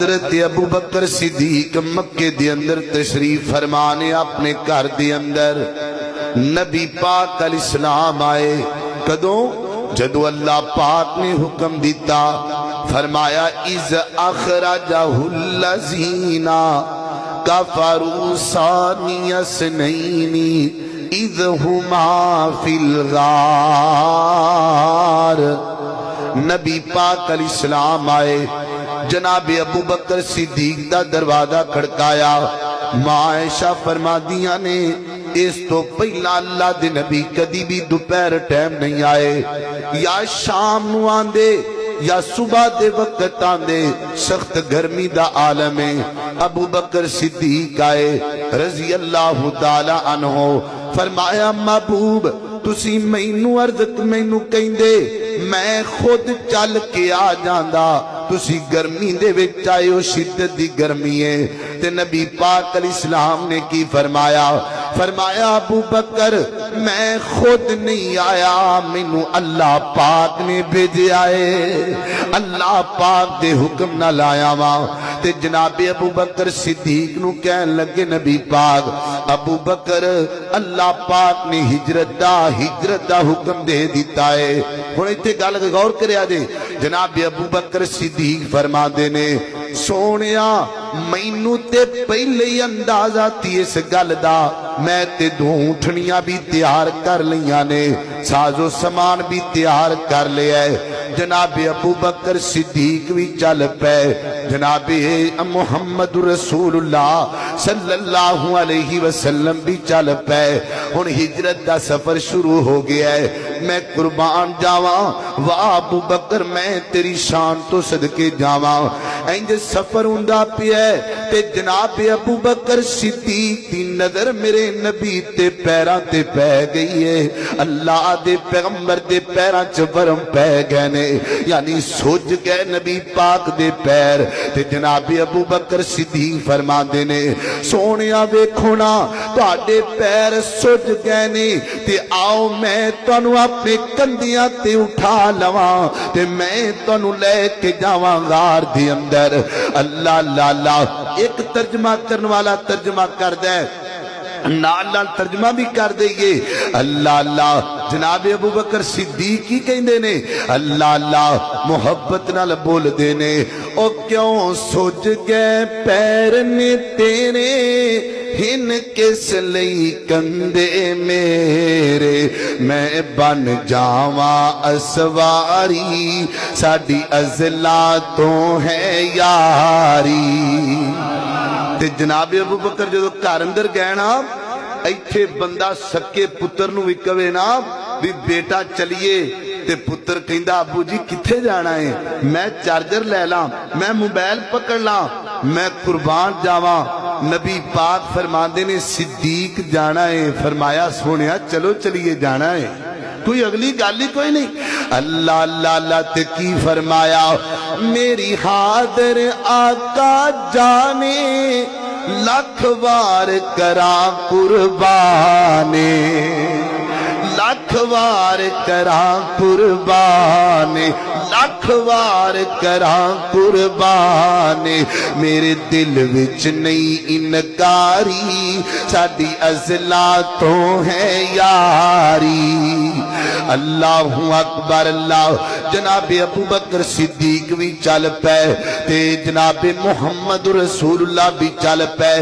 حضرت ابو بکر صدیق مکے دے اندر تشریف فرمانے اپنے گھر دے اندر نبی پاک علیہ السلام آئے کدوں جدو اللہ پاک نے حکم دیتا فرمایا اذ اخرجہ الذین کفروا ثانی اثنین اذ ہما فی الغار۔ نبی پاک علیہ السلام آئے جناب ابو بکر صدیق دا دروازہ کھڑکایا، ماں عائشہ فرما دیا نے اس تو پہلا اللہ دے نبی کدی بھی دوپہر ٹائم نہیں آئے، یا شام نو آندے یا صبح دے وقت آندے، سخت گرمی دا عالم ہے۔ ابو بکر صدیق آئے رضی اللہ تعالی عنہ، فرمایا محبوب تسی مینوں عرضت مینوں کہندے میں خود چل کے آ جاندا، تسی گرمی دے وچ آئے ہو، شدت دی گرمی ہے۔ تے نبی پاک علیہ السلام نے کی فرمایا، فرمایا ابو بکر میں خود نہیں آیا، مینوں اللہ پاک نے بھیجا ہے، اللہ پاک دے حکم نہ لایا وا۔ تے جناب ابو بکر صدیق نو کہن لگے نبی پاک ابو بکر اللہ پاک نے ہجرت دا حکم دے دیتا ہے۔ ہن ایتھے گل غور کریا جے، جناب ابو بکر صدیق فرما دے نے سونیا مینوں تے پہلے ہی اندازہ تی اس گل دا، میں تے دو اونٹھنیاں بھی تیار کر لیاں نے، ساز و سامان بھی تیار کر لیا ہے۔ جناب ابو بکر صدیق بھی چل پے، جناب محمد رسول اللہ صلی اللہ علیہ وسلم بھی چل پے۔ ہن ہجرت دا سفر شروع ہو گیا ہے، میں قربان جاواں واہ ابو بکر میں تیری شان تو صدقے جاواں، انج سفر ہوندا پیا تے جناب ابو بکر صدیق دی نظر میرے نبی تے پیراں تے پے گئی ہے، اللہ دے پیغمبر دے پیراں چ ورم پے گئے نے، یعنی سوج گئے نبی پاک دے پیر۔ تے جناب ابو بکر صدیق فرما دے نے سونیا ویکھو نا تواڈے پیر سوج گئے نے، تے آؤ میں تانوں اپنے کندیاں تے اٹھا لواں تے میں تانوں لے کے جاواں غار دے اندر۔ اللہ اللہ اللہ، ایک ترجمہ کرنے والا ترجمہ کر دے، نال ترجمہ بھی کر دئیے، اللہ اللہ جناب ابو بکر صدیق ہی کہندے نے اللہ اللہ محبت نال بول دے نے، او کیوں سوج گئے پیر نے تیرے ہن کس لئی کندے میرے، میں بن جاواں اسواری ساڈی ازلا تو ہے یاری۔ تے جناب ابو بکر جدو گھر اندر گئے نا، ایتھے بندہ سکے پتر نو بھی کہے نا بھی بیٹا چلیے، تے پتر کہندا ابو جی کتھے جانا ہے، میں چارجر لے لاں، میں موبائل پکڑ لاں، میں قربان جاواں۔ نبی پاک فرماندے نے صدیق جانا ہے، فرمایا سونیا چلو چلیے جانا ہے، کوئی اگلی گل ہی کوئی نہیں۔ اللہ اللہ اللہ تے کی فرمایا میری حاضر آقا جانے لکھ وار کراں قربانے، لکھ وار کراں قربانے، لکھ وار کراں قربانے، میرے دل وچ نہیں انکاری ساڈی ازلا تو ہے یاری۔ اللہ اکبر اللہ، جناب ابو بکر صدیق بھی چل پے تے جناب محمد رسول اللہ بھی چل پے۔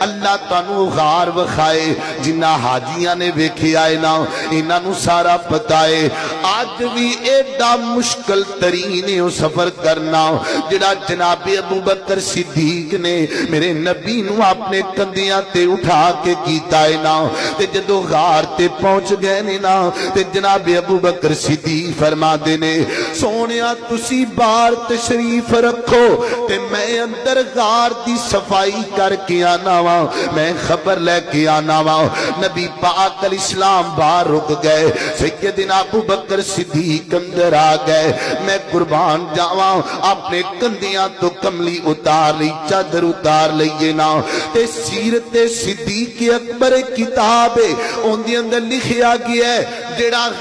اللہ تانوں غار وکھائے، جنہ حاجیاں نے ویکھے آئے نا انہاں نوں سارا پتہ ہے، اج بھی ایڈا مشکل ترین ہے سفر کرنا جڑا جناب ابو بکر صدیق نے میرے نبی نو اپنے کندیاں تے اٹھا کے کیتا ہے نا۔ تے جدو غار تے پہنچ گئے نے نا تے جناب ابو بکر صدیق فرما دے نے سونیا تسی باہر تشریف رکھو تے میں اندر غار دی صفائی کر کے آنا وا، میں خبر لے کے آنا وا۔ نبی پاک علیہ السلام باہر رک گئے، سیدنا ابو بکر صدیق اندر آ گئے، میں قربان جاواں اپنے کندیاں تو کملی اتار لی، چادر اتار لئیے نا تے سیرت صدیق اکبر کتاب ہے، ان دی اندر لکھیا گیا ہے جڑا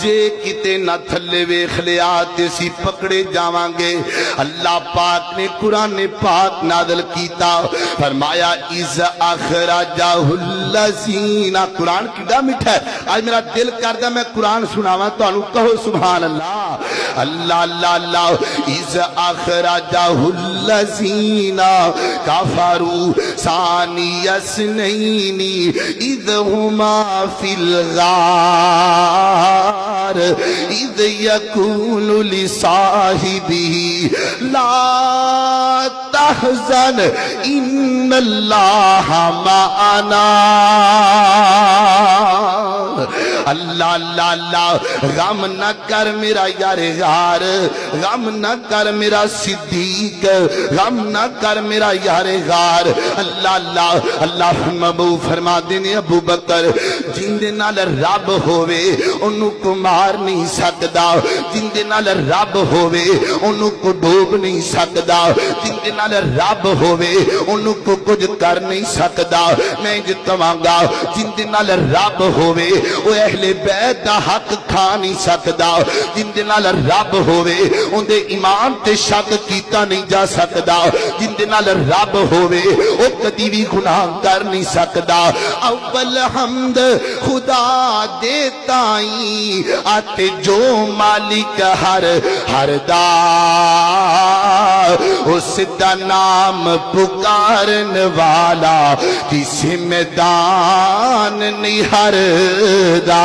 جے کتے نہ تھلے ویکھ لیا تے سی پکڑے جاواں گے۔ اللہ پاک نے قرآن پاک نازل کیتا، فرمایا اِذْ أَخْرَجَهُ الَّذِينَ۔ قرآن کڈا میٹھا ہے، آج میرا دل کردا میں قرآن سناواں تانوں، کہو سبحان اللہ۔ اللہ اللہ اللہ۔ اِذْ أَخْرَجَهُ الَّذِينَ كَفَرُوا ثَانِيَ اثْنَيْنِ إِذْ هُمَا فِي الْغَارِ إِذْ يَقُولُ لِصَاحِبِهِ لَا تَحْزَنْ إِنَّ اللَّهَ مَعَنَا۔ اللہ اللہ اللہ۔ غم نہ کر میرا یار غار، غم نہ کر میرا صدیق، غم نہ کر میرا یار غار۔ اللہ اللہ اللہ محبوب فرما دینے ابو بکر جن دے نال رب ہووے انہوں کو مار نہیں سکدا، جن دے نال رب ہووے انہوں کو ڈوب نہیں سکدا، جن دے نال رب ہووے انہوں کو کچھ کر نہیں سکدا۔ میں جتواں گا جن دے نال رب ہووے وہ اہل بیت دا حق کھا نہیں سکدا، جن دے نال رب ہووے ان دے ایمان تے شک کیتا نہیں جا سکدا، جن دے نال رب ہووے وہ کدی بھی گناہ کر نہیں سکدا۔ اول حمد خدا دیتا ہی آتے جو مالک ہر دا، اس دا نام پکارن والا کسی میدان نہیں ہر دا۔